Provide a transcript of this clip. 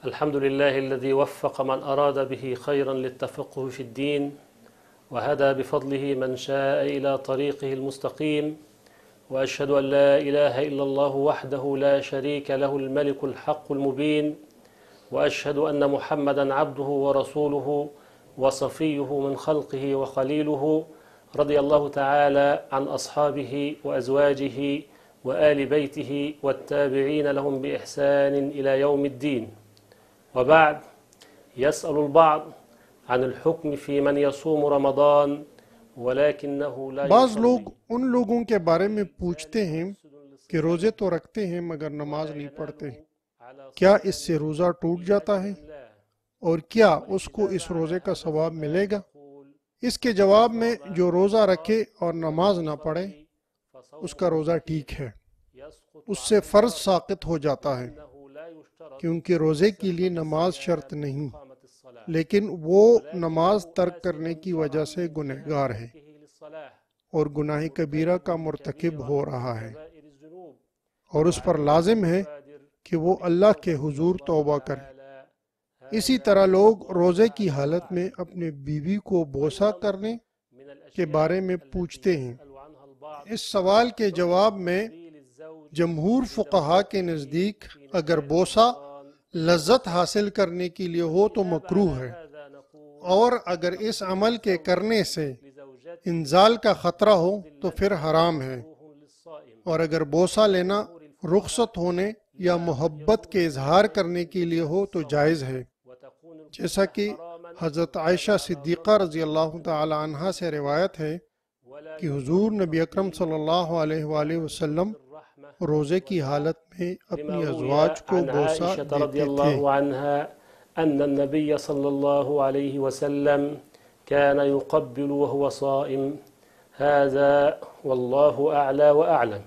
الحمد لله الذي وفق من أراد به خيرا للتفقه في الدين وهدى بفضله من شاء إلى طريقه المستقيم، وأشهد أن لا إله إلا الله وحده لا شريك له الملك الحق المبين، وأشهد أن محمدا عبده ورسوله وصفيه من خلقه وخليله، رضي الله تعالى عن أصحابه وأزواجه وآل بيته والتابعين لهم بإحسان إلى يوم الدين. وبعد، يسأل البعض عن الحكم في من يصوم رمضان ولكنه لا بعض يصلي. لوگ ان لوگوں کے بارے میں پوچھتے ہیں کہ روزے تو رکھتے ہیں مگر نماز نہیں پڑھتے، کیا اس سے روزہ ٹوٹ جاتا ہے اور کیا اس کو اس روزے کا ثواب ملے گا؟ اس کے جواب میں جو روزہ رکھے اور نماز نہ پڑھے اس کا روزہ ٹھیک ہے، اس سے فرض ساقط ہو جاتا ہے، کیونکہ روزے کے لیے نماز شرط نہیں، لیکن وہ نماز ترک کرنے کی وجہ سے گنہگار ہے اور گناہ کبیرہ کا مرتکب ہو رہا ہے، اور اس پر لازم ہے کہ وہ اللہ کے حضور توبہ کرے۔ اسی طرح لوگ روزے کی حالت میں اپنے بیوی کو بوسہ کرنے کے بارے میں پوچھتے ہیں۔ اس سوال کے جواب میں جمہور فقہا کے نزدیک اگر بوسہ لذت حاصل کرنے کے لیے ہو تو مکروہ ہے، اور اگر اس عمل کے کرنے سے انزال کا خطرہ ہو تو پھر حرام ہے، اور اگر بوسہ لینا رخصت ہونے یا محبت کے اظہار کرنے کے لیے ہو تو جائز ہے، جیسا کہ حضرت عائشہ صدیقہ رضی اللہ تعالی عنہا سے روایت ہے کہ حضور نبی اکرم صلی اللہ علیہ وآلہ وسلم روزے کی حالت میں اپنی ازواج کو بوسہ دیتے تھے۔ أن النبي صلى الله عليه وسلم كان يقبل وهو صائم. هذا والله أعلى وأعلم.